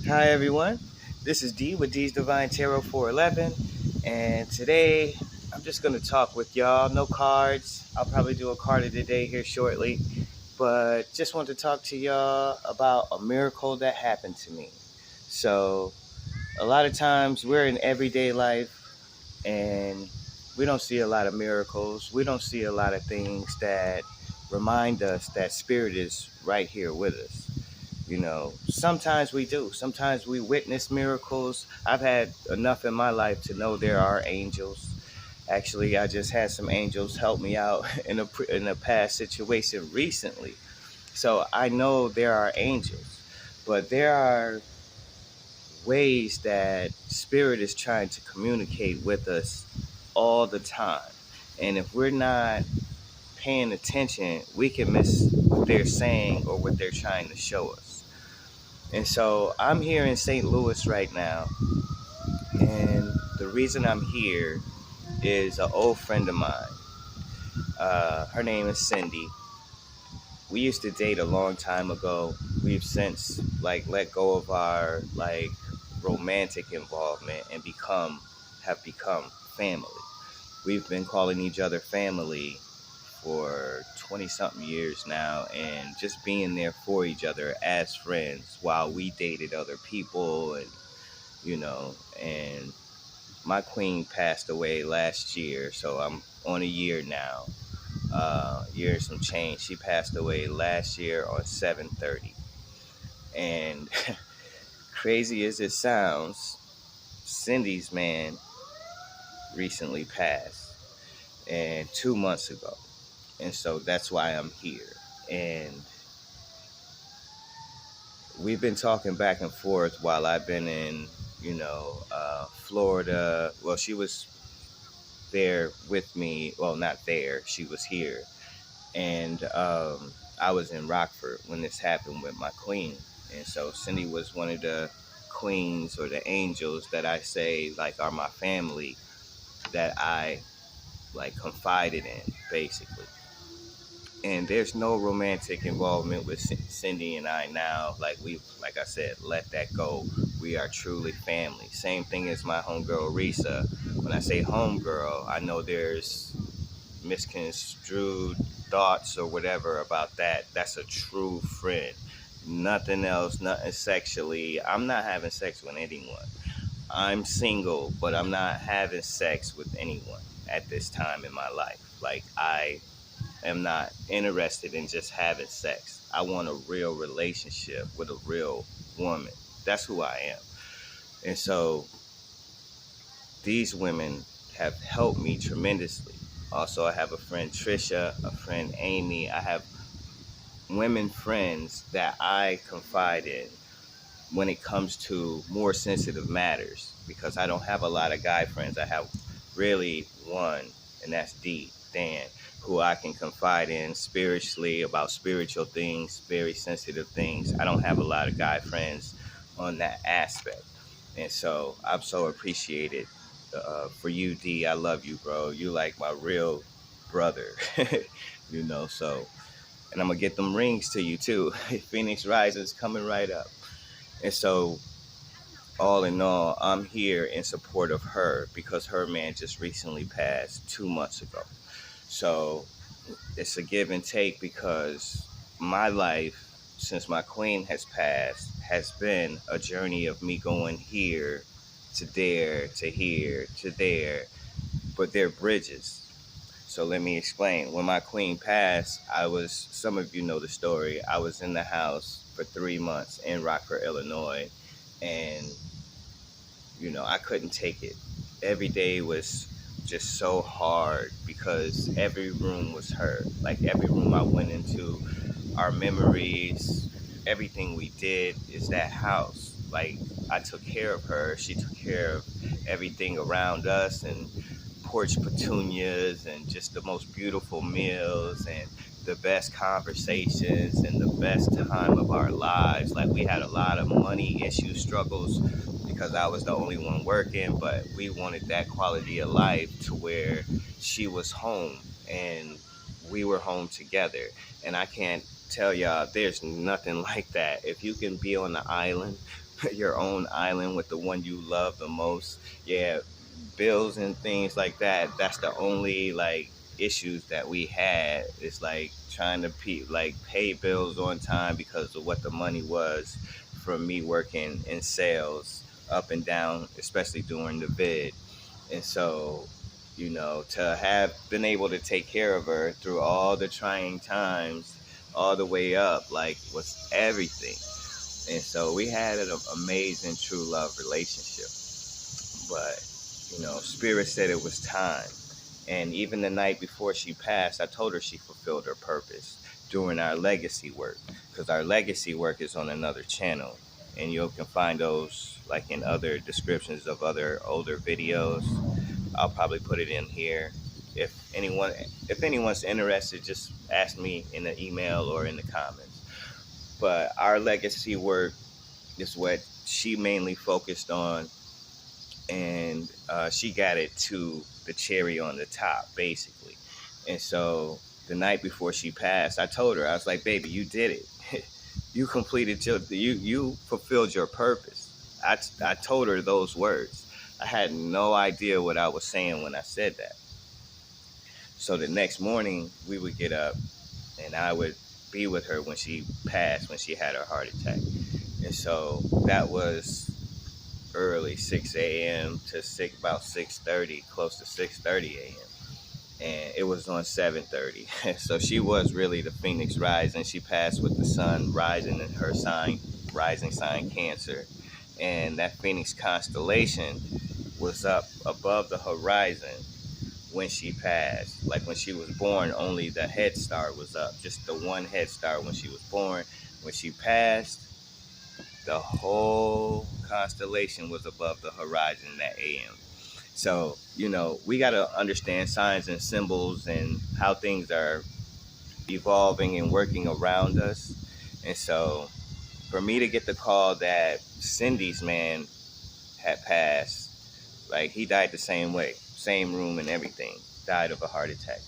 Hi everyone, this is D with D's Divine Tarot 411, and today I'm just going to talk with y'all. No cards. I'll probably do a card of the day here shortly, but just want to talk to y'all about a miracle that happened to me. So, a lot of times we're in everyday life and we don't see a lot of miracles. We don't see a lot of things that remind us that spirit is right here with us. Sometimes we do. Sometimes we witness miracles. I've had enough in my life to know there are angels. Actually, I just had some angels help me out in a past situation recently. So I know there are angels, but there are ways that spirit is trying to communicate with us all the time. And if we're not paying attention, we can miss what they're saying or what they're trying to show us. And so I'm here in St. Louis right now. And the reason I'm here is an old friend of mine. Her name is Cindy. We used to date a long time ago. We've since let go of our romantic involvement and have become family. We've been calling each other family for 20 something years now, and just being there for each other as friends while we dated other people. And my queen passed away last year, so I'm on a year now, year and some change. She passed away last year on 7/30, and crazy as it sounds, Cindy's man recently passed, and 2 months ago. And so that's why I'm here. And we've been talking back and forth while I've been in, Florida. Well, she was there with me. Well, not there. She was here. And I was in Rockford when this happened with my queen. And so Cindy was one of the queens or the angels that I say are my family that I confided in, basically. And there's no romantic involvement with Cindy and I now. Like I said, let that go. We are truly family. Same thing as my homegirl Risa. When I say homegirl, I know there's misconstrued thoughts or whatever about that. That's a true friend. Nothing else, nothing sexually. I'm not having sex with anyone. I'm single, but I'm not having sex with anyone at this time in my life. I am not interested in just having sex. I want a real relationship with a real woman. That's who I am. And so these women have helped me tremendously. Also, I have a friend Trisha, a friend Amy. I have women friends that I confide in when it comes to more sensitive matters, because I don't have a lot of guy friends. I have really one, and that's Dan, who I can confide in spiritually about spiritual things, very sensitive things. I don't have a lot of guy friends on that aspect. And so I'm so appreciated for you, D. I love you, bro. You like my real brother, so. And I'm going to get them rings to you, too. Phoenix Rising's coming right up. And so, all in all, I'm here in support of her because her man just recently passed 2 months ago. So, it's a give and take because my life, since my queen has passed, has been a journey of me going here to there to here to there. But they're bridges. So let me explain. When my queen passed, some of you know the story, I was in the house for 3 months in Rockford, Illinois, and, I couldn't take it. Every day was just so hard because every room was her. Every room I went into, our memories, everything we did is that house. I took care of her. She took care of everything around us, and porch petunias and just the most beautiful meals and the best conversations and the best time of our lives. We had a lot of money issue struggles because I was the only one working, but we wanted that quality of life to where she was home and we were home together. And I can't tell y'all, there's nothing like that. If you can be on the island your own island with the one you love the most. Yeah, bills and things like that. That's the only like issues that we had. It's like trying to pay bills on time because of what the money was from me working in sales up and down, especially during the vid. And so, to have been able to take care of her through all the trying times, all the way up, like, was everything. And so we had an amazing true love relationship. But, Spirit said it was time. And even the night before she passed, I told her she fulfilled her purpose during our legacy work. Because our legacy work is on another channel. And you can find those like in other descriptions of other older videos. I'll probably put it in here. If anyone's interested, just ask me in the email or in the comments. But our legacy work is what she mainly focused on, and she got it to the cherry on the top, basically. And so the night before she passed, I told her, I was like, "Baby, you did it. You completed you fulfilled your purpose." I told her those words. I had no idea what I was saying when I said that. So the next morning, we would get up, and I would be with her when she passed, when she had her heart attack. And so that was early, 6 a.m. to about 6:30, close to 6:30 a.m. And it was on 7:30. So she was really the Phoenix Rising. She passed with the sun rising in her rising sign Cancer. And that Phoenix constellation was up above the horizon when she passed. Like when she was born, only the head star was up, just the one head star when she was born. When she passed, the whole constellation was above the horizon at AM. So, we got to understand signs and symbols and how things are evolving and working around us. And so, for me to get the call that Cindy's man had passed, like he died the same way, same room and everything, died of a heart attack.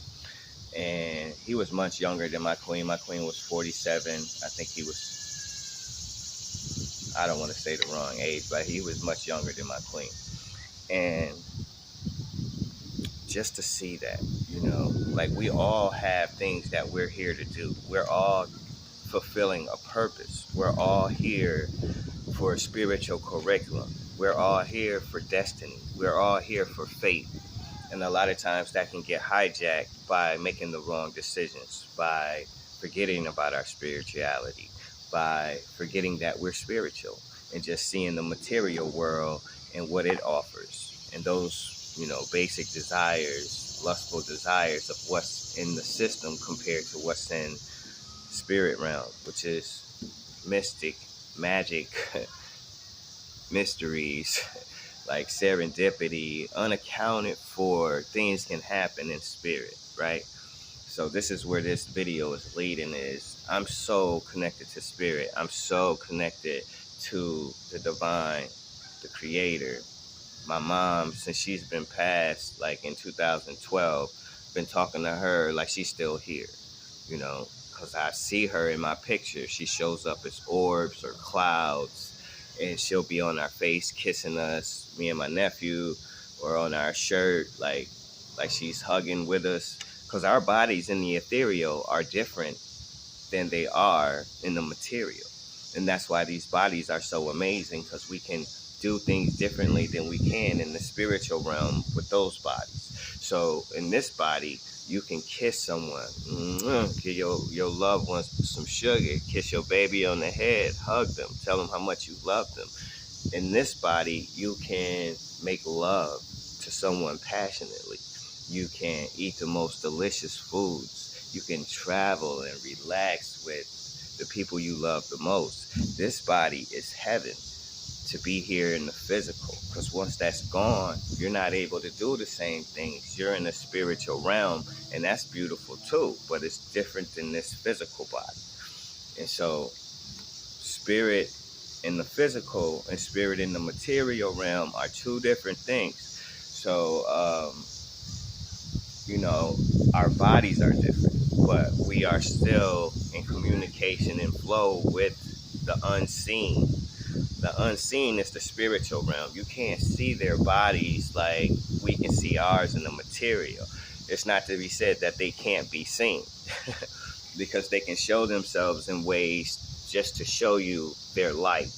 And he was much younger than my queen. My queen was 47. I think he was, I don't want to say the wrong age, but he was much younger than my queen. And just to see that, like we all have things that we're here to do. We're all fulfilling a purpose. We're all here for a spiritual curriculum. We're all here for destiny. We're all here for fate. And a lot of times that can get hijacked by making the wrong decisions, by forgetting about our spirituality, by forgetting that we're spiritual and just seeing the material world and what it offers. And those, basic desires, lustful desires of what's in the system compared to what's in spirit realm, which is mystic, magic, mysteries, like serendipity, unaccounted for things can happen in spirit, right? So this is where this video is leading is I'm so connected to spirit. I'm so connected to the divine, the creator. My mom, since she's been passed, like in 2012, been talking to her like she's still here, because I see her in my picture. She shows up as orbs or clouds, and she'll be on our face kissing us, me and my nephew, or on our shirt, like she's hugging with us, because our bodies in the ethereal are different than they are in the material. And that's why these bodies are so amazing, because we can do things differently than we can in the spiritual realm with those bodies. So in this body, you can kiss someone, give your loved ones some sugar, kiss your baby on the head, hug them, tell them how much you love them. In this body, you can make love to someone passionately. You can eat the most delicious foods. You can travel and relax with the people you love the most. This body is heaven to be here in the physical, because once that's gone, you're not able to do the same things. You're in the spiritual realm, and that's beautiful too, but it's different than this physical body. And so spirit in the physical and spirit in the material realm are two different things. So our bodies are different, but we are still in communication and flow with the unseen. The unseen is the spiritual realm. You can't see their bodies like we can see ours in the material. It's not to be said that they can't be seen because they can show themselves in ways just to show you their light.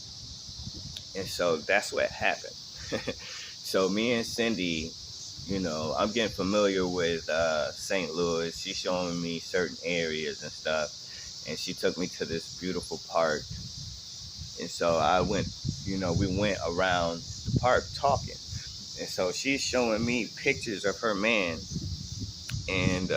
And so that's what happened. So me and Cindy, I'm getting familiar with St. Louis. She's showing me certain areas and stuff. And she took me to this beautiful park. And so I went, we went around the park talking. And so she's showing me pictures of her man and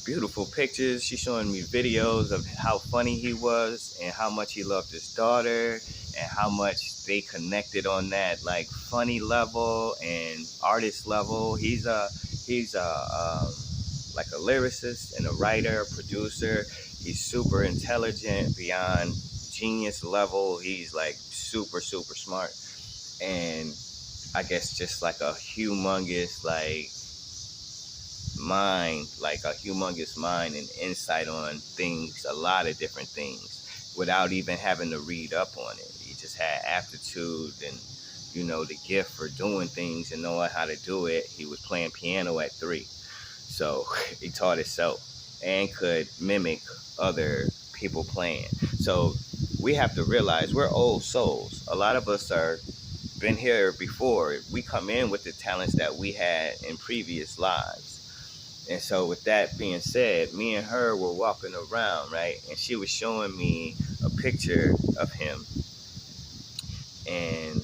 beautiful pictures. She's showing me videos of how funny he was and how much he loved his daughter and how much they connected on that like funny level and artist level. He's like a lyricist and a writer, a producer. He's super intelligent beyond genius level. He's like super, super smart. And I guess just like a humongous mind and insight on things, a lot of different things, without even having to read up on it. He just had aptitude and, the gift for doing things and knowing how to do it. He was playing piano at 3. So he taught himself and could mimic other people playing. So we have to realize we're old souls. A lot of us are been here before. We come in with the talents that we had in previous lives. And so with that being said, me and her were walking around, right? And she was showing me a picture of him. And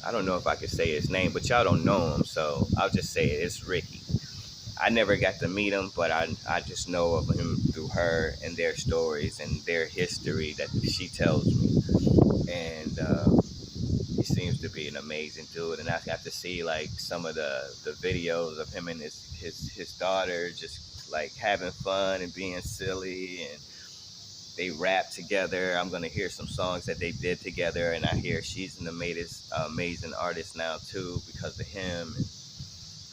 I don't know if I could say his name, but y'all don't know him, so I'll just say it. It's Ricky. I never got to meet him, but I just know of him through her and their stories and their history that she tells me. And he seems to be an amazing dude. And I got to see like some of the videos of him and his daughter just like having fun and being silly, and they rap together. I'm gonna hear some songs that they did together, and I hear she's an amazing artist now too because of him. And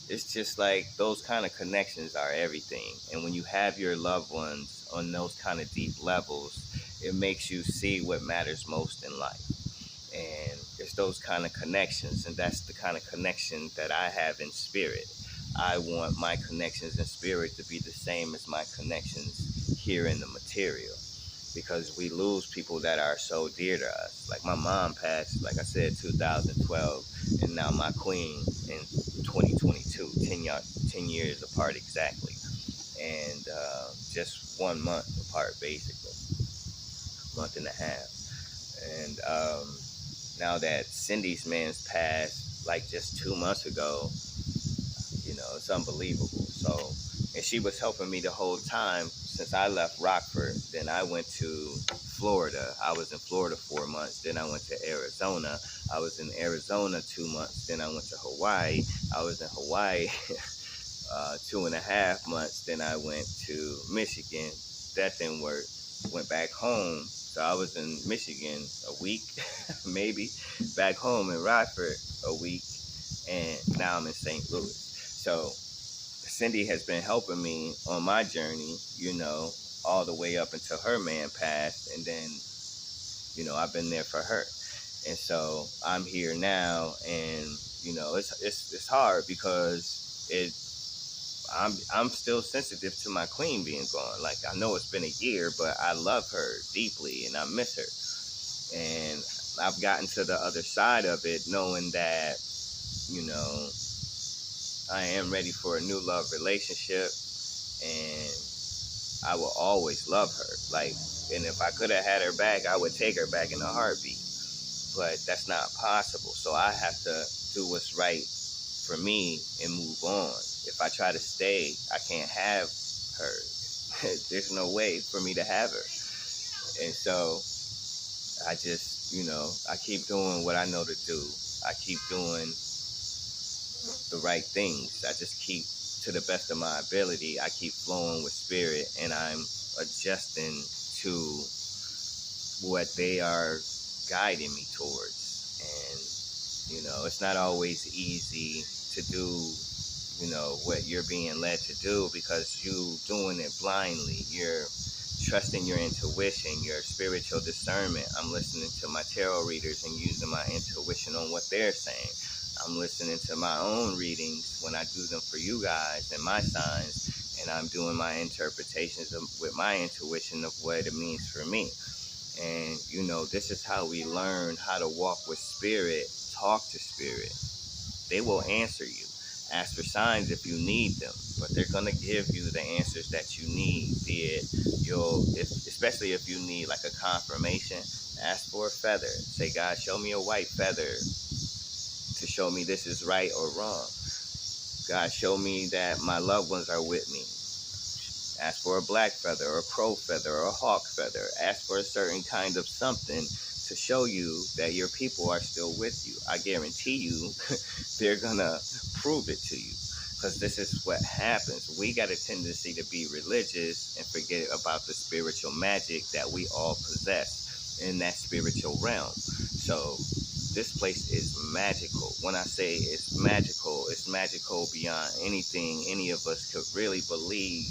it's just like those kind of connections are everything. And when you have your loved ones on those kind of deep levels, it makes you see what matters most in life. And it's those kind of connections, and that's the kind of connection that I have in spirit. I want my connections in spirit to be the same as my connections here in the material, because we lose people that are so dear to us. Like my mom passed, like I said, 2012, and now my queen in 2022, 10 years apart exactly, and just 1 month apart, basically, month and a half. And now that Cindy's man's passed, like just 2 months ago, it's unbelievable. So, and she was helping me the whole time since I left Rockford. Then I went to Florida. I was in Florida 4 months. Then I went to Arizona. I was in Arizona 2 months. Then I went to Hawaii. I was in Hawaii 2.5 months. Then I went to Michigan. That didn't work. Went back home. So I was in Michigan a week, maybe. Back home in Rockford a week. And now I'm in St. Louis. So Cindy has been helping me on my journey, all the way up until her man passed. And then, I've been there for her. And so I'm here now, and, it's hard because I'm still sensitive to my queen being gone. Like, I know it's been a year, but I love her deeply and I miss her. And I've gotten to the other side of it knowing that, I am ready for a new love relationship, and I will always love her. Like, and if I could have had her back, I would take her back in a heartbeat. But that's not possible. So I have to do what's right for me and move on. If I try to stay, I can't have her. There's no way for me to have her. And so I just, I keep doing what I know to do. I keep doing the right things. I just keep, to the best of my ability, I keep flowing with spirit, and I'm adjusting to what they are guiding me towards. And, it's not always easy to do, what you're being led to do, because you doing it blindly. You're trusting your intuition, your spiritual discernment. I'm listening to my tarot readers and using my intuition on what they're saying. I'm listening to my own readings when I do them for you guys and my signs, and I'm doing my interpretations with my intuition of what it means for me. And, this is how we learn how to walk with spirit, talk to spirit. They will answer you. Ask for signs if you need them, but they're going to give you the answers that you need. Be it especially if you need like a confirmation, ask for a feather. Say, God, show me a white feather to show me this is right or wrong. God, show me that my loved ones are with me. Ask for a black feather or a crow feather or a hawk feather. Ask for a certain kind of something to show you that your people are still with you. I guarantee you they're going to prove it to you, because this is what happens. We got a tendency to be religious and forget about the spiritual magic that we all possess in that spiritual realm. So this place is magical. When I say it's magical beyond anything any of us could really believe.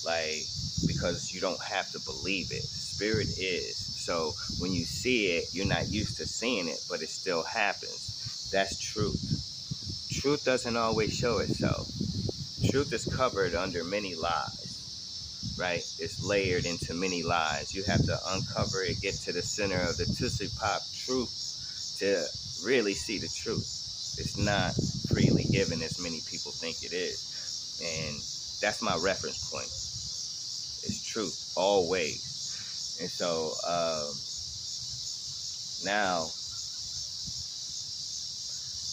Like, because you don't have to believe it. Spirit is. So when you see it, you're not used to seeing it, but it still happens. That's truth. Truth doesn't always show itself. Truth is covered under many lies, right? It's layered into many lies. You have to uncover it, get to the center of the Tootsie Pop truth to really see the truth. It's not freely given as many people think it is. And that's my reference point. It's truth, always. And so now,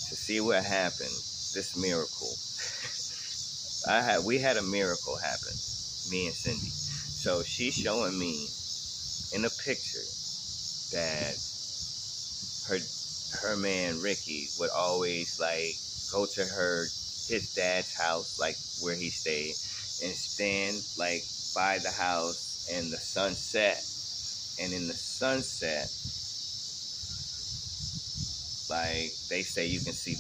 to see what happened, this miracle. We had a miracle happen, me and Cindy. So she's showing me in a picture that her man Ricky would always like go to his dad's house, like where he stayed, and stand like by the house and the sunset. And in the sunset, like they say, you can see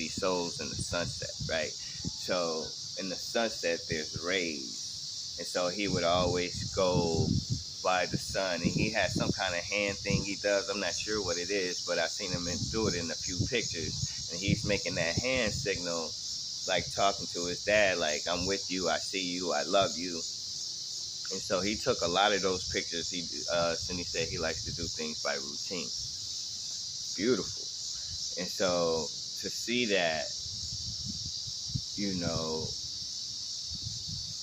souls in the sunset, right? So in the sunset, there's rays, and so he would always go by the sun, and he has some kind of hand thing he does. I'm not sure what it is, but I've seen him do it in a few pictures, and he's making that hand signal, like talking to his dad, like, I'm with you, I see you, I love you. And so he took a lot of those pictures. Cindy said he likes to do things by routine. Beautiful. And so to see that,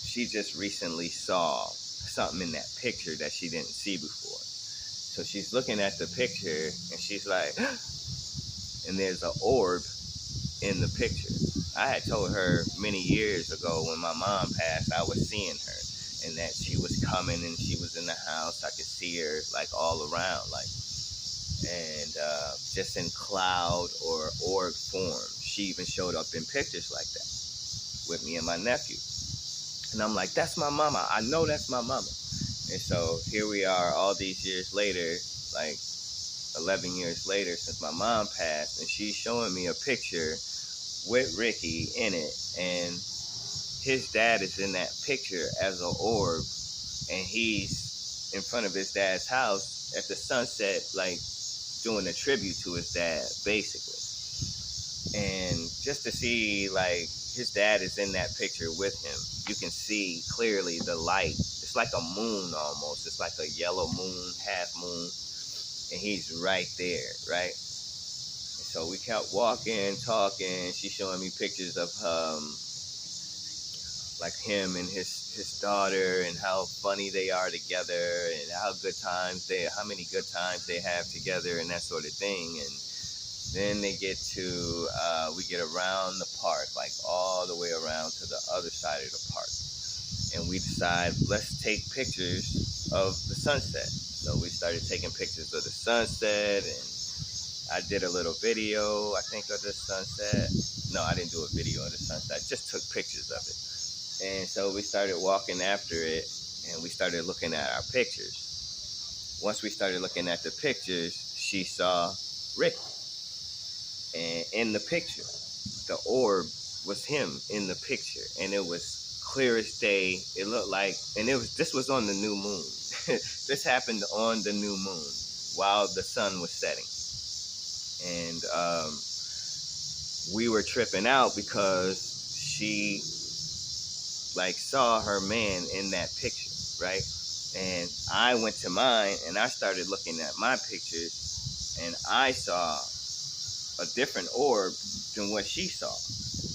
she just recently saw something in that picture that she didn't see before. So she's looking at the picture and she's like, and there's an orb in the picture. I had told her many years ago when my mom passed, I was seeing her and that she was coming and she was in the house. I could see her like all around, like, and just in cloud or orb form. She even showed up in pictures like that with me and my nephew. And I'm like, that's my mama. I know that's my mama. And so here we are all these years later, like 11 years later since my mom passed, and she's showing me a picture with Ricky in it. And his dad is in that picture as an orb, and he's in front of his dad's house at the sunset, like doing a tribute to his dad, basically. And just to see, like, his dad is in that picture with him. You can see clearly the light. It's like a moon almost. It's like a yellow moon, half moon. And he's right there, right? And so we kept walking, talking. She's showing me pictures of like him and his daughter, and how funny they are together, and how many good times they have together, and that sort of thing. And then we get around the park, like all the way around to the other side of the park. And we decide, let's take pictures of the sunset. So we started taking pictures of the sunset, and I did a little video, I think, of the sunset. No, I didn't do a video of the sunset. I just took pictures of it. And so we started walking after it, and we started looking at our pictures. Once we started looking at the pictures, she saw Rick. And in the picture, the orb was him in the picture, and it was clear as day. It looked like, and this was on the new moon. This happened on the new moon while the sun was setting. And we were tripping out because she like saw her man in that picture, right? And I went to mine and I started looking at my pictures, and I saw a different orb than what she saw.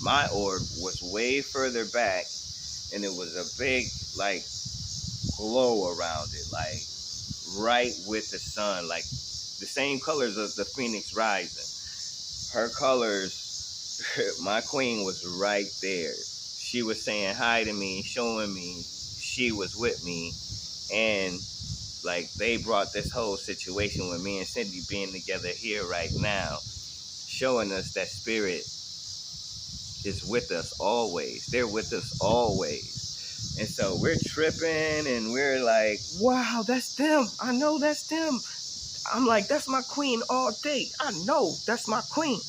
My orb was way further back, and it was a big like glow around it, like right with the sun, like the same colors of the phoenix rising. Her colors, my queen was right there. She was saying hi to me, showing me she was with me, and like they brought this whole situation with me and Cindy being together here right now, showing us that spirit is with us always. They're with us always. And so we're tripping and we're like, wow, that's them. I know that's them. I'm like, that's my queen all day. I know that's my queen.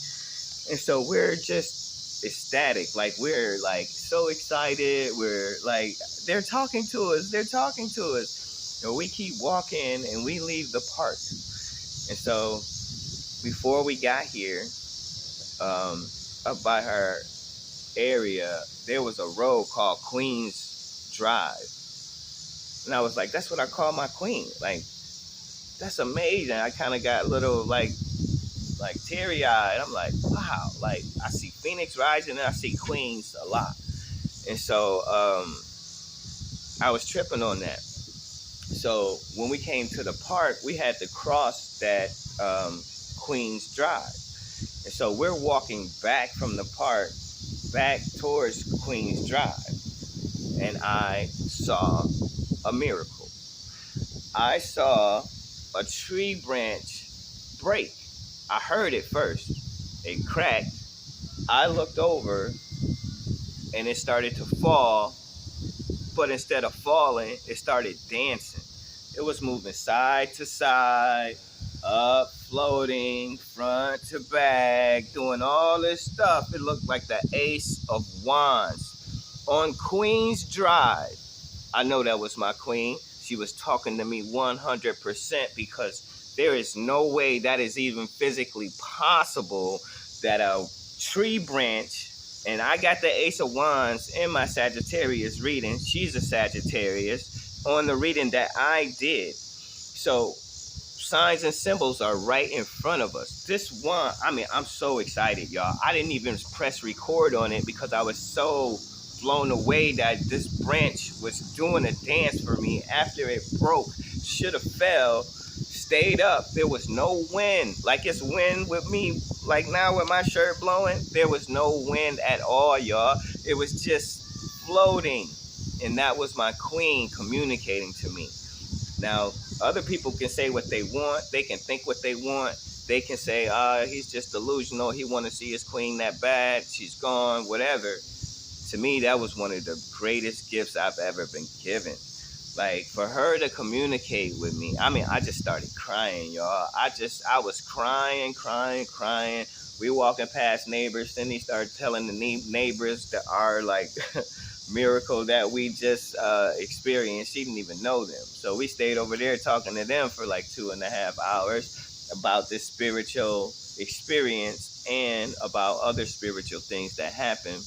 And so we're just ecstatic. Like, we're like so excited. We're like, they're talking to us. They're talking to us. And we keep walking and we leave the park. And so before we got here, up by her area, there was a road called Queens Drive. And I was like, that's what I call my queen. Like, that's amazing. I kind of got a little like teary-eyed. I'm like, wow. Like, I see Phoenix rising and I see Queens a lot. And so I was tripping on that. So when we came to the park, we had to cross that Queens Drive. And so we're walking back from the park back towards Queens Drive, and I saw a miracle. I saw a tree branch break. I heard it first. It cracked. I looked over, and it started to fall, but instead of falling, it started dancing. It was moving side to side, up, floating, front to back, doing all this stuff. It looked like the Ace of Wands on Queens Drive. I know that was my queen. She was talking to me 100% because there is no way that is even physically possible that a tree branch, and I got the Ace of Wands in my Sagittarius reading. She's a Sagittarius on the reading that I did. So signs and symbols are right in front of us. This one, I mean, I'm so excited, y'all. I didn't even press record on it because I was so blown away that this branch was doing a dance for me after it broke. Should have fell, stayed up. There was no wind. Like, it's wind with me, like now with my shirt blowing. There was no wind at all, y'all. It was just floating. And that was my queen communicating to me. Now, other people can say what they want. They can think what they want. They can say, he's just delusional. He want to see his queen that bad. She's gone, whatever. To me, that was one of the greatest gifts I've ever been given. Like, for her to communicate with me, I mean, I just started crying, y'all. I was crying. We walking past neighbors. Cindy started telling the neighbors that are like miracle that we just experienced. She didn't even know them. So we stayed over there talking to them for like 2.5 hours about this spiritual experience and about other spiritual things that happen.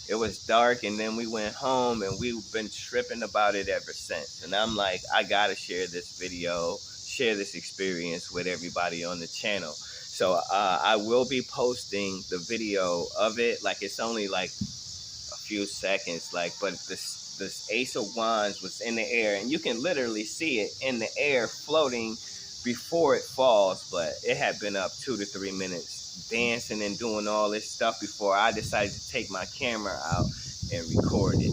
It was dark, and then we went home, and we've been tripping about it ever since. And I'm like, I gotta share this video, share this experience with everybody on the channel. So I will be posting the video of it. Like, it's only like a few seconds, like, but this Ace of Wands was in the air, and you can literally see it in the air floating before it falls. But it had been up 2 to 3 minutes dancing and doing all this stuff before I decided to take my camera out and record it.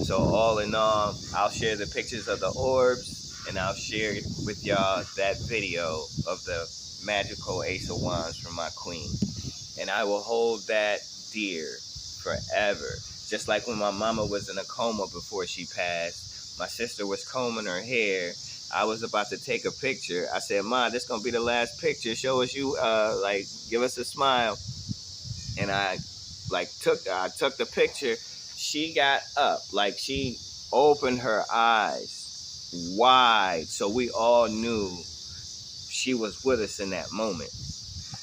So all in all, I'll share the pictures of the orbs, and I'll share with y'all that video of the magical Ace of Wands from my queen. And I will hold that dear forever. Just like when my mama was in a coma before she passed, my sister was combing her hair. I was about to take a picture. I said, Ma, this gonna be the last picture. Show us you, like, give us a smile. And I took the picture. she got up, like she opened her eyes wide, so we all knew she was with us in that moment.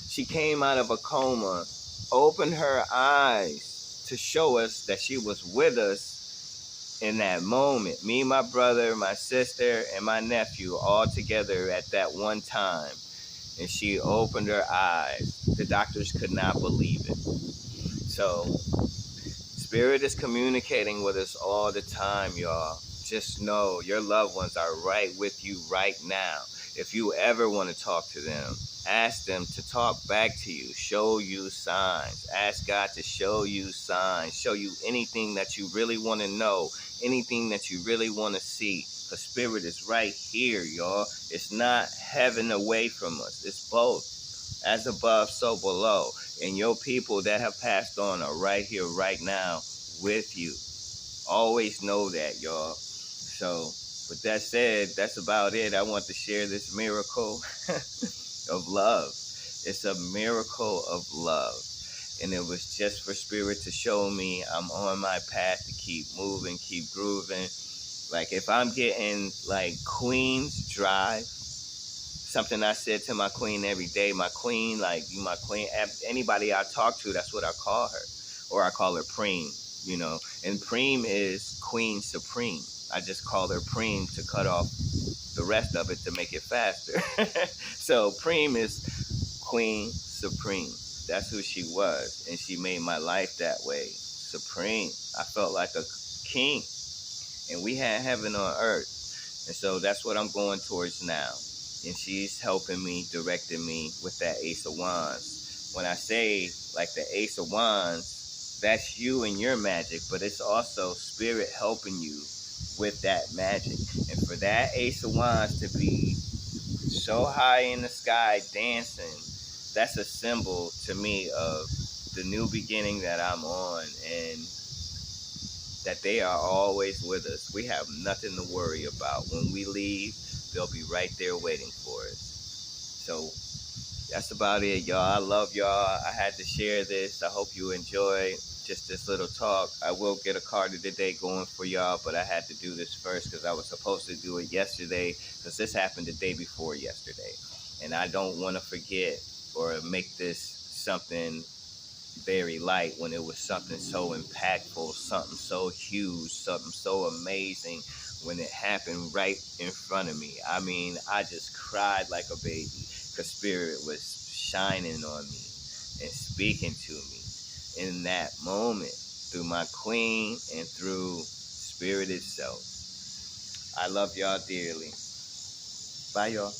She came out of a coma, opened her eyes to show us that she was with us in that moment. Me, my brother, my sister, and my nephew all together at that one time. And she opened her eyes. The doctors could not believe it. So, Spirit is communicating with us all the time, y'all. Just know your loved ones are right with you right now. If you ever want to talk to them, ask them to talk back to you, show you signs. Ask God to show you signs, show you anything that you really want to know, anything that you really want to see. The Spirit is right here, y'all. It's not heaven away from us. It's both. As above, so below. And your people that have passed on are right here, right now, with you. Always know that, y'all. So, with that said, that's about it. I want to share this miracle of love. It's a miracle of love. And it was just for Spirit to show me I'm on my path to keep moving, keep grooving. Like, if I'm getting, like, Queen's Drive, something I said to my queen every day. My queen, like, my queen, anybody I talk to, that's what I call her. Or I call her Preem, you know. And Preem is Queen Supreme. I just call her Preem to cut off the rest of it to make it faster. So Preem is Queen Supreme. That's who she was. And she made my life that way. Supreme. I felt like a king. And we had heaven on earth. And so that's what I'm going towards now. And she's helping me, directing me with that Ace of Wands. When I say, like, the Ace of Wands, that's you and your magic, but it's also Spirit helping you with that magic. And for that Ace of Wands to be so high in the sky dancing, that's a symbol to me of the new beginning that I'm on, and that they are always with us. We have nothing to worry about. When we leave, they'll be right there waiting for us. So that's about it, y'all. I love y'all. I had to share this. I hope you enjoy just this little talk. I will get a card of the day going for y'all, but I had to do this first because I was supposed to do it yesterday, because this happened the day before yesterday. And I don't want to forget or make this something very light when it was something so impactful, something so huge, something so amazing when it happened right in front of me. I mean, I just cried like a baby because Spirit was shining on me and speaking to me in that moment through my queen and through Spirit itself. I love y'all dearly. Bye, y'all.